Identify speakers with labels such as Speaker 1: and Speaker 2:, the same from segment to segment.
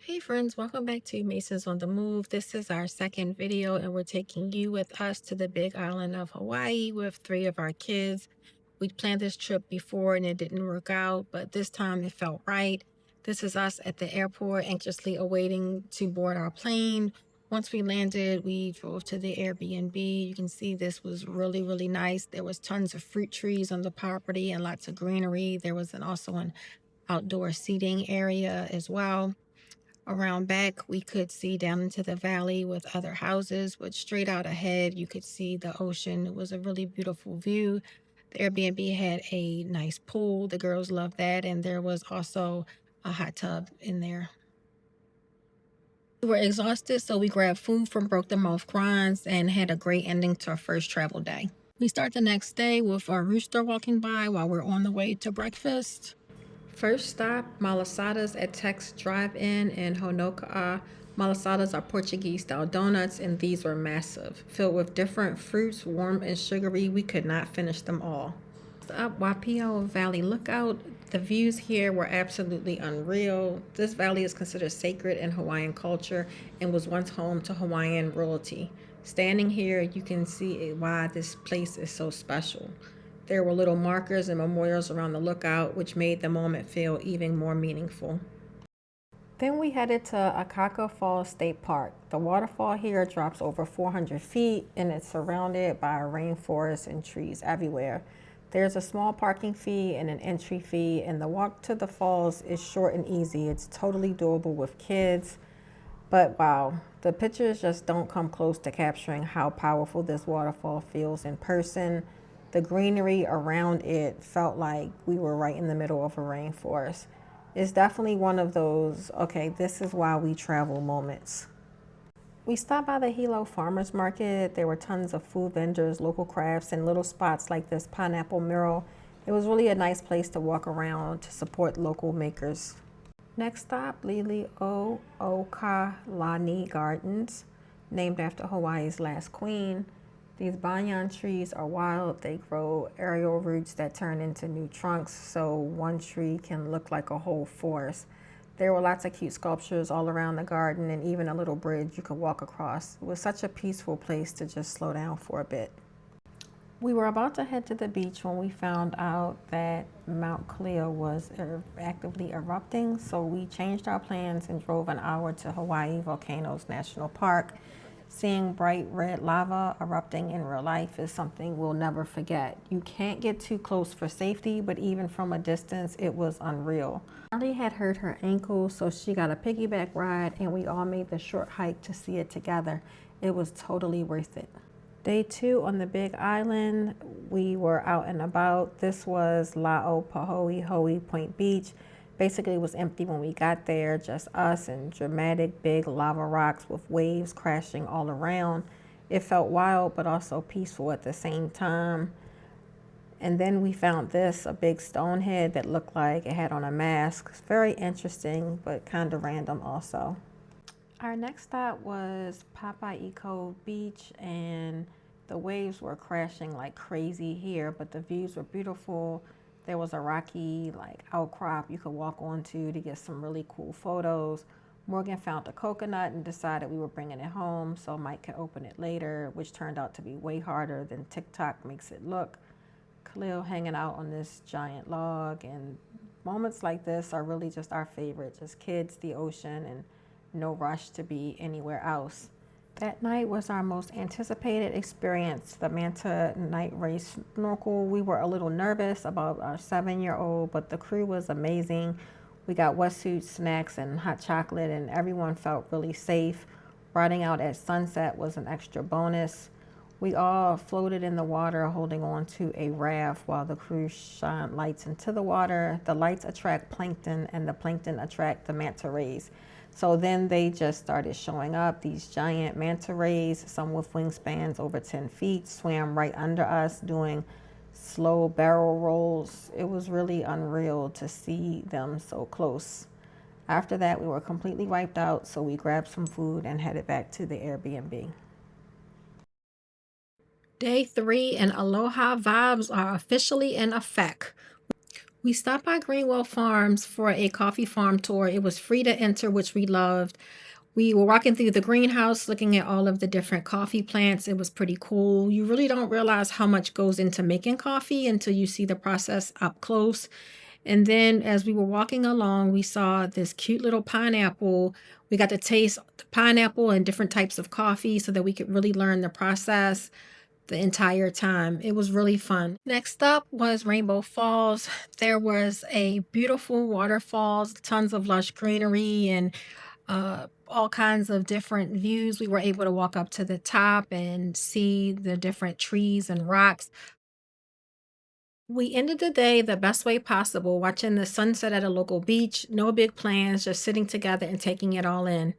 Speaker 1: Hey friends, welcome back to Masons on the Move. This is our second video and we're taking you with us to the big island of Hawaii with three of our kids. We planned this trip before and it didn't work out, but this time it felt right. This is us at the airport anxiously awaiting to board our plane. Once we landed, we drove to the Airbnb. You can see this was really nice. There was tons of fruit trees on the property and lots of greenery. There was also an outdoor seating area as well. Around back, we could see down into the valley with other houses, but straight out ahead, you could see the ocean. It was a really beautiful view. The Airbnb had a nice pool. The girls loved that. And there was also a hot tub in there. We were exhausted, so we grabbed food from Broke the Mouth Grinds and had a great ending to our first travel day. We start the next day with our rooster walking by while we're on the way to breakfast. First stop, Malasadas at Tex Drive-In in Honoka'a. Malasadas are Portuguese-style donuts, and these were massive. Filled with different fruits, warm and sugary, we could not finish them all. Up Waipio Valley Lookout. The views here were absolutely unreal. This valley is considered sacred in Hawaiian culture and was once home to Hawaiian royalty. Standing here, you can see why this place is so special. There were little markers and memorials around the lookout, which made the moment feel even more meaningful. Then we headed to Akaka Falls State Park. The waterfall here drops over 400 feet and it's surrounded by a rainforest and trees everywhere. There's a small parking fee and an entry fee, and the walk to the falls is short and easy. It's totally doable with kids. But wow, the pictures just don't come close to capturing how powerful this waterfall feels in person. The greenery around it felt like we were right in the middle of a rainforest. It's definitely one of those, okay, this is why we travel moments. We stopped by the Hilo Farmers Market. There were tons of food vendors, local crafts, and little spots like this pineapple mural. It was really a nice place to walk around to support local makers. Next stop, Lili'uokalani Gardens, named after Hawaii's last queen. These banyan trees are wild. They grow aerial roots that turn into new trunks, so one tree can look like a whole forest. There were lots of cute sculptures all around the garden and even a little bridge you could walk across. It was such a peaceful place to just slow down for a bit. We were about to head to the beach when we found out that Mount Cleo was actively erupting, so we changed our plans and drove an hour to Hawaii Volcanoes National Park. Seeing bright red lava erupting in real life is something we'll never forget. You can't get too close for safety, but even from a distance, it was unreal. Marley had hurt her ankle, so she got a piggyback ride, and we all made the short hike to see it together. It was totally worth it. Day 2 on the Big Island, we were out and about. This was La'o Point Beach. Basically, it was empty when we got there, just us and dramatic big lava rocks with waves crashing all around. It felt wild, but also peaceful at the same time. And then we found this, a big stone head that looked like it had on a mask. It's very interesting, but kind of random also. Our next stop was Papai'iko Beach, and the waves were crashing like crazy here, but the views were beautiful. There was a rocky outcrop you could walk onto to get some really cool photos. Morgan found a coconut and decided we were bringing it home so Mike could open it later, which turned out to be way harder than TikTok makes it look. Khalil hanging out on this giant log, and moments like this are really just our favorite. Just kids, the ocean, and no rush to be anywhere else. That night was our most anticipated experience, the Manta night race snorkel. We were a little nervous about our 7-year-old, but the crew was amazing. We got wetsuits, snacks, and hot chocolate, and everyone felt really safe. Riding out at sunset was an extra bonus. We all floated in the water holding on to a raft while the crew shined lights into the water. The lights attract plankton, and the plankton attract the manta rays. So then they just started showing up. These giant manta rays, some with wingspans over 10 feet, swam right under us doing slow barrel rolls. It was really unreal to see them so close. After that, we were completely wiped out, so we grabbed some food and headed back to the Airbnb. Day 3 and Aloha vibes are officially in effect. We stopped by Greenwell Farms for a coffee farm tour. It was free to enter, which we loved. We were walking through the greenhouse looking at all of the different coffee plants. It was pretty cool. You really don't realize how much goes into making coffee until you see the process up close. And then as we were walking along, we saw this cute little pineapple. We got to taste the pineapple and different types of coffee so that we could really learn the process the entire time. It was really fun. Next up was Rainbow Falls. There was a beautiful waterfalls, tons of lush greenery, and all kinds of different views. We were able to walk up to the top and see the different trees and rocks. We ended the day the best way possible, watching the sunset at a local beach. No big plans, just sitting together and taking it all in.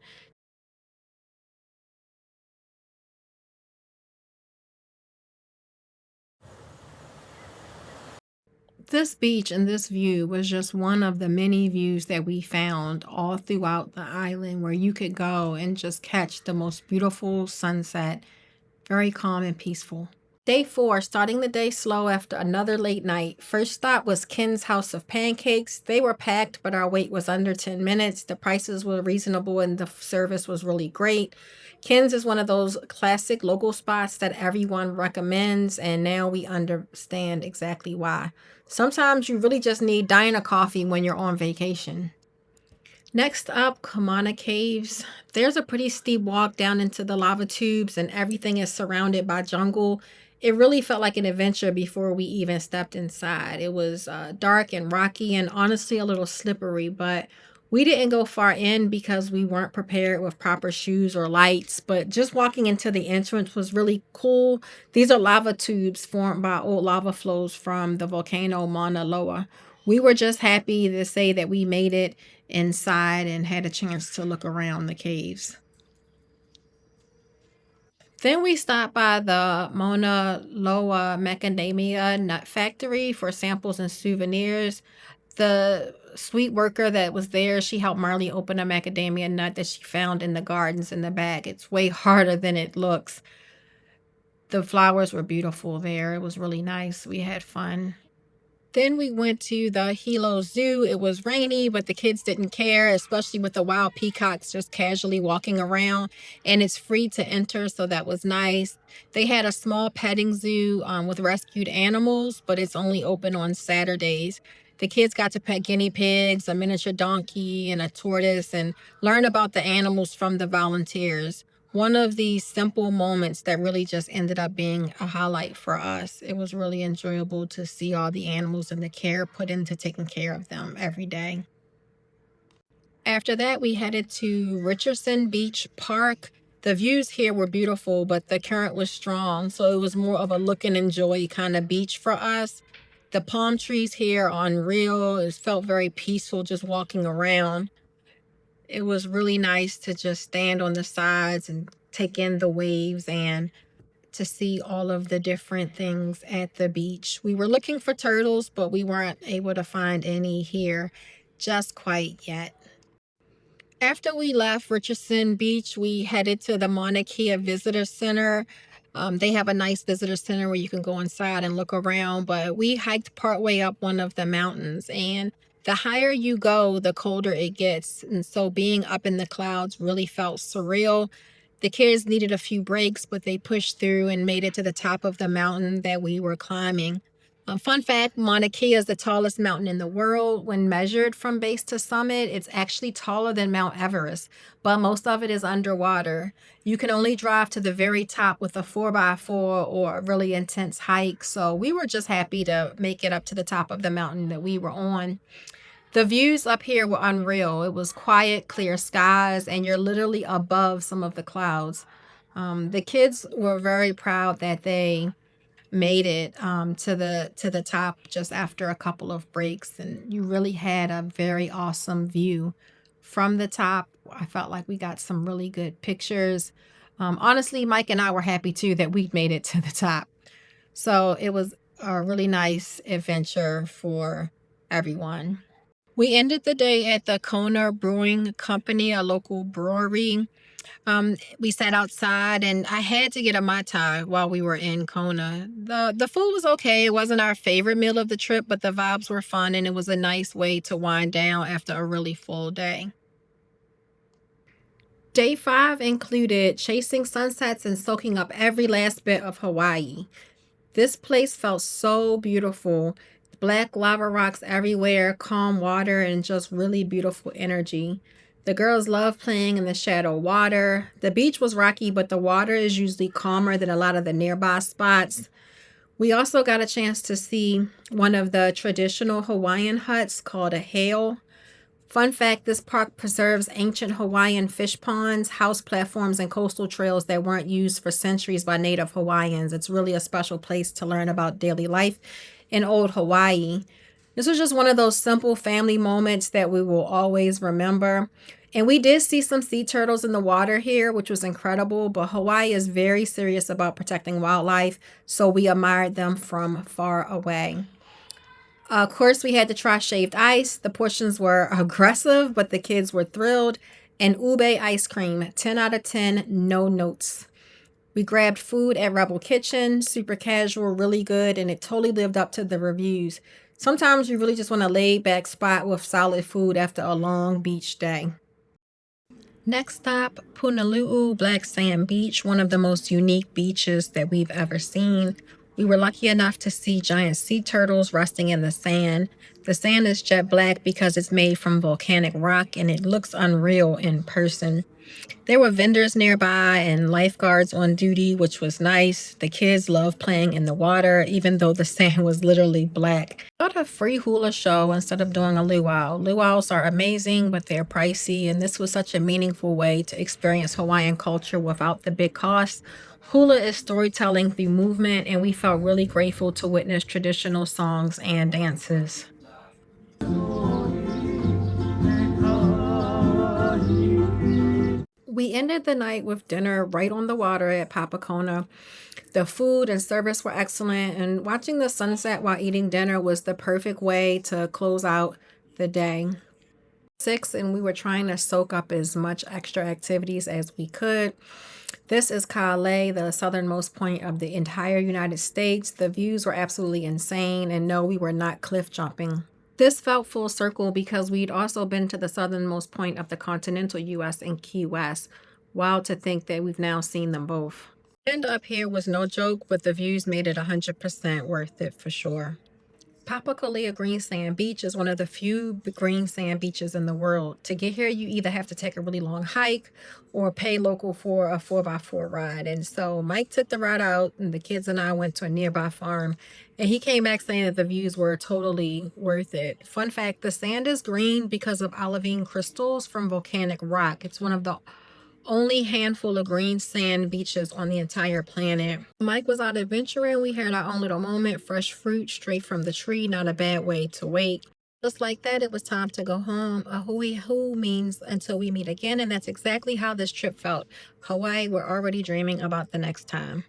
Speaker 1: This beach and this view was just one of the many views that we found all throughout the island where you could go and just catch the most beautiful sunset. Very calm and peaceful. Day four, starting the day slow after another late night. First stop was Ken's House of Pancakes. They were packed, but our wait was under 10 minutes. The prices were reasonable and the service was really great. Ken's is one of those classic local spots that everyone recommends, and now we understand exactly why. Sometimes you really just need diner coffee when you're on vacation. Next up, Kona Caves. There's a pretty steep walk down into the lava tubes, and everything is surrounded by jungle. It really felt like an adventure before we even stepped inside. It was dark and rocky and honestly a little slippery, but we didn't go far in because we weren't prepared with proper shoes or lights. But just walking into the entrance was really cool. These are lava tubes formed by old lava flows from the volcano Mauna Loa. We were just happy to say that we made it inside and had a chance to look around the caves. Then we stopped by the Mauna Loa Macadamia Nut Factory for samples and souvenirs. The sweet worker that was there, she helped Marley open a macadamia nut that she found in the gardens in the bag. It's way harder than it looks. The flowers were beautiful there. It was really nice. We had fun. Then we went to the Hilo Zoo. It was rainy, but the kids didn't care, especially with the wild peacocks just casually walking around. And it's free to enter, so that was nice. They had a small petting zoo with rescued animals, but it's only open on Saturdays. The kids got to pet guinea pigs, a miniature donkey, and a tortoise, and learn about the animals from the volunteers. One of these simple moments that really just ended up being a highlight for us. It was really enjoyable to see all the animals and the care put into taking care of them every day. After that, we headed to Richardson Beach Park. The views here were beautiful, but the current was strong, so it was more of a look and enjoy kind of beach for us. The palm trees here are unreal. It felt very peaceful just walking around. It was really nice to just stand on the sides and take in the waves and to see all of the different things at the beach. We were looking for turtles, but we weren't able to find any here just quite yet. After we left Richardson Beach, we headed to the Mauna Kea Visitor Center. They have a nice visitor center where you can go inside and look around, but we hiked partway up one of the mountains, and the higher you go, the colder it gets. And so being up in the clouds really felt surreal. The kids needed a few breaks, but they pushed through and made it to the top of the mountain that we were climbing. Fun fact, Mauna Kea is the tallest mountain in the world. When measured from base to summit, it's actually taller than Mount Everest, but most of it is underwater. You can only drive to the very top with a 4x4 or a really intense hike. So we were just happy to make it up to the top of the mountain that we were on. The views up here were unreal. It was quiet, clear skies, and you're literally above some of the clouds. The kids were very proud that they made it to the top just after a couple of breaks, and you really had a very awesome view from the top. I felt like we got some really good pictures. Honestly, Mike and I were happy too that we made it to the top. So it was a really nice adventure for everyone. We ended the day at the Kona Brewing Company, a local brewery. We sat outside and I had to get a manta while we were in Kona. The food was okay. It wasn't our favorite meal of the trip, but the vibes were fun and it was a nice way to wind down after a really full day. Day 5 included chasing sunsets and soaking up every last bit of Hawaii. This place felt so beautiful. Black lava rocks everywhere, calm water, and just really beautiful energy. The girls love playing in the shallow water. The beach was rocky, but the water is usually calmer than a lot of the nearby spots. We also got a chance to see one of the traditional Hawaiian huts called a hale. Fun fact, this park preserves ancient Hawaiian fish ponds, house platforms, and coastal trails that weren't used for centuries by Native Hawaiians. It's really a special place to learn about daily life in old Hawaii. This was just one of those simple family moments that we will always remember. And we did see some sea turtles in the water here, which was incredible. But Hawaii is very serious about protecting wildlife, so we admired them from far away. Of course, we had to try shaved ice. The portions were aggressive, but the kids were thrilled. And ube ice cream, 10 out of 10, no notes. We grabbed food at Rebel Kitchen, super casual, really good, and it totally lived up to the reviews. Sometimes you really just want a laid back spot with solid food after a long beach day. Next stop, Punalu'u Black Sand Beach, one of the most unique beaches that we've ever seen. We were lucky enough to see giant sea turtles resting in the sand. The sand is jet black because it's made from volcanic rock and it looks unreal in person. There were vendors nearby and lifeguards on duty, which was nice. The kids loved playing in the water, even though the sand was literally black. I got a free hula show instead of doing a luau. Luau's are amazing, but they're pricey, and this was such a meaningful way to experience Hawaiian culture without the big costs. Hula is storytelling through movement, and we felt really grateful to witness traditional songs and dances. We ended the night with dinner right on the water at Papakona. The food and service were excellent, and watching the sunset while eating dinner was the perfect way to close out the day. 6, and we were trying to soak up as much extra activities as we could. This is Ka'alei, the southernmost point of the entire United States. The views were absolutely insane, and no, we were not cliff jumping. This felt full circle because we'd also been to the southernmost point of the continental U.S. in Key West. Wild to think that we've now seen them both. And up here was no joke, but the views made it 100% worth it for sure. Papakolea Green Sand Beach is one of the few green sand beaches in the world. To get here, you either have to take a really long hike or pay local for a 4x4 ride. And so Mike took the ride out, and the kids and I went to a nearby farm. And he came back saying that the views were totally worth it. Fun fact, the sand is green because of olivine crystals from volcanic rock. It's one of the only handful of green sand beaches on the entire planet. Mike was out adventuring. We had our own little moment. Fresh fruit straight from the tree. Not a bad way to wait. Just like that, it was time to go home. A hui hu means until we meet again, and that's exactly how this trip felt. Hawaii, we're already dreaming about the next time.